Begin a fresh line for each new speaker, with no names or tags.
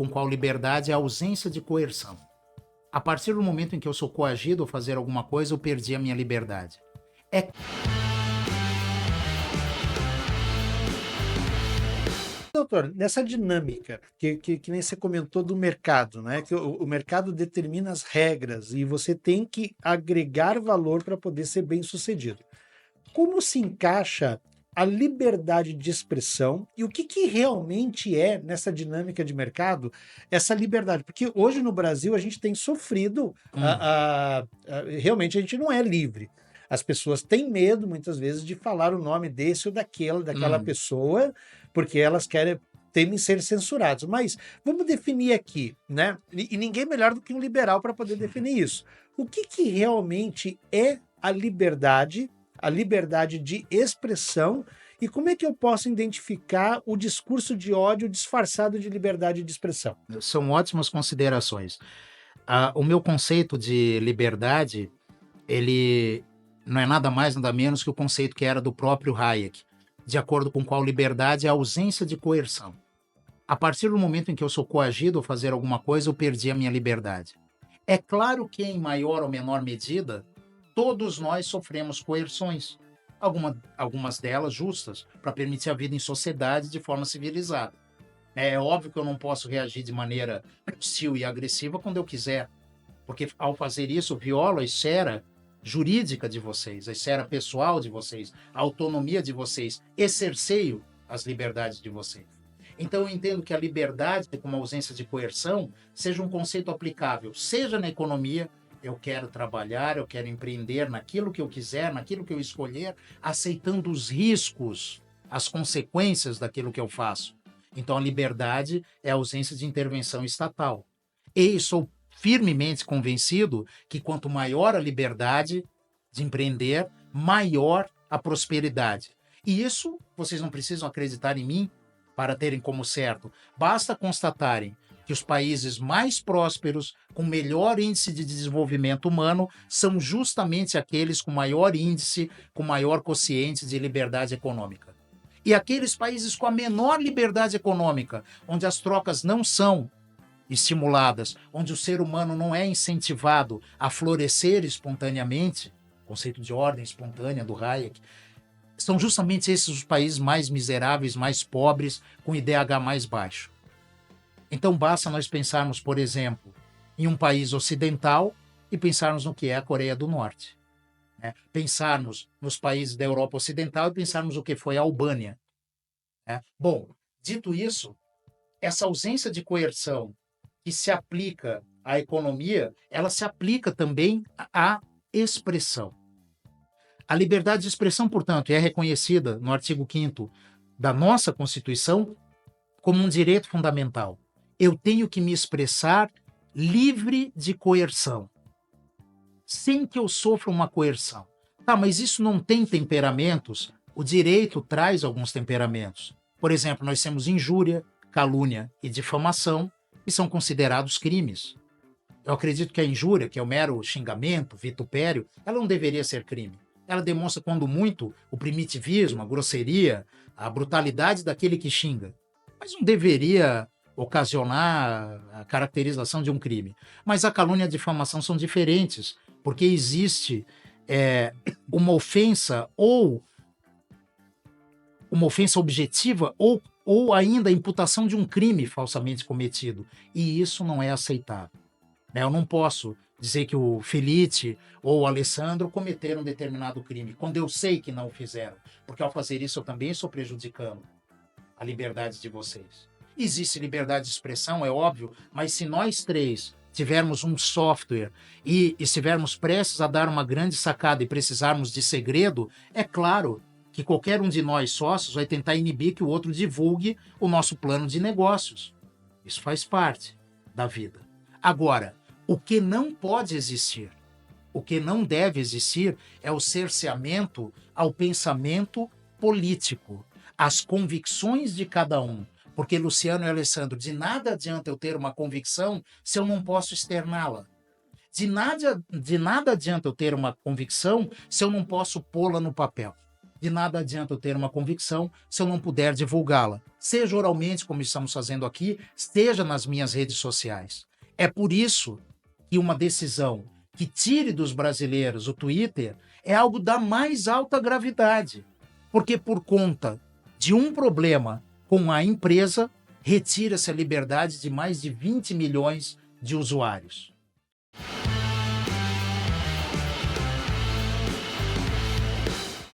com qual liberdade é a ausência de coerção. A partir do momento em que eu sou coagido a fazer alguma coisa, eu perdi a minha liberdade.
Doutor, nessa dinâmica que nem você comentou do mercado, né? Que o mercado determina as regras e você tem que agregar valor para poder ser bem sucedido. Como se encaixa a liberdade de expressão e o que realmente é, nessa dinâmica de mercado, essa liberdade? Porque hoje no Brasil a gente tem sofrido, realmente a gente não é livre. As pessoas têm medo, muitas vezes, de falar o nome desse ou daquela pessoa, porque elas temem ser censurados. Mas vamos definir aqui, né? E ninguém melhor do que um liberal para poder definir isso. O que realmente é a liberdade de expressão, e como é que eu posso identificar o discurso de ódio disfarçado de liberdade de expressão?
São ótimas considerações. O meu conceito de liberdade, ele não é nada mais, nada menos que o conceito que era do próprio Hayek, de acordo com qual liberdade é a ausência de coerção. A partir do momento em que eu sou coagido a fazer alguma coisa, eu perdi a minha liberdade. É claro que, em maior ou menor medida, todos nós sofremos coerções, algumas delas justas, para permitir a vida em sociedade de forma civilizada. É óbvio que eu não posso reagir de maneira hostil e agressiva quando eu quiser, porque ao fazer isso, eu violo a esfera jurídica de vocês, a esfera pessoal de vocês, a autonomia de vocês, e cerceio as liberdades de vocês. Então eu entendo que a liberdade, como ausência de coerção, seja um conceito aplicável, seja na economia. Eu quero trabalhar, eu quero empreender naquilo que eu quiser, naquilo que eu escolher, aceitando os riscos, as consequências daquilo que eu faço. Então a liberdade é a ausência de intervenção estatal. E sou firmemente convencido que quanto maior a liberdade de empreender, maior a prosperidade. E isso vocês não precisam acreditar em mim para terem como certo. Basta constatarem que os países mais prósperos, com melhor índice de desenvolvimento humano, são justamente aqueles com maior índice, com maior quociente de liberdade econômica. E aqueles países com a menor liberdade econômica, onde as trocas não são estimuladas, onde o ser humano não é incentivado a florescer espontaneamente, conceito de ordem espontânea do Hayek, são justamente esses os países mais miseráveis, mais pobres, com IDH mais baixo. Então basta nós pensarmos, por exemplo, em um país ocidental e pensarmos no que é a Coreia do Norte. Né? Pensarmos nos países da Europa Ocidental e pensarmos o que foi a Albânia. Né? Bom, dito isso, essa ausência de coerção que se aplica à economia, ela se aplica também à expressão. A liberdade de expressão, portanto, é reconhecida no artigo 5º da nossa Constituição como um direito fundamental. Eu tenho que me expressar livre de coerção, sem que eu sofra uma coerção. Tá, mas isso não tem temperamentos? O direito traz alguns temperamentos. Por exemplo, nós temos injúria, calúnia e difamação, que são considerados crimes. Eu acredito que a injúria, que é o mero xingamento, vitupério, ela não deveria ser crime. Ela demonstra, quando muito, o primitivismo, a grosseria, a brutalidade daquele que xinga. Mas não deveria ocasionar a caracterização de um crime. Mas a calúnia e a difamação são diferentes, porque existe uma ofensa, ou uma ofensa objetiva, ou ainda a imputação de um crime falsamente cometido. E isso não é aceitável. Eu não posso dizer que o Felice ou o Alessandro cometeram um determinado crime, quando eu sei que não o fizeram. Porque ao fazer isso eu também estou prejudicando a liberdade de vocês. Existe liberdade de expressão, é óbvio, mas se nós três tivermos um software e estivermos prestes a dar uma grande sacada e precisarmos de segredo, é claro que qualquer um de nós sócios vai tentar inibir que o outro divulgue o nosso plano de negócios. Isso faz parte da vida. Agora, o que não pode existir, o que não deve existir é o cerceamento ao pensamento político, às convicções de cada um. Porque, Luciano e Alessandro, de nada adianta eu ter uma convicção se eu não posso externá-la. De nada adianta eu ter uma convicção se eu não posso pô-la no papel. De nada adianta eu ter uma convicção se eu não puder divulgá-la, seja oralmente, como estamos fazendo aqui, seja nas minhas redes sociais. É por isso que uma decisão que tire dos brasileiros o Twitter é algo da mais alta gravidade, porque por conta de um problema com a empresa, retira-se a liberdade de mais de 20 milhões de usuários.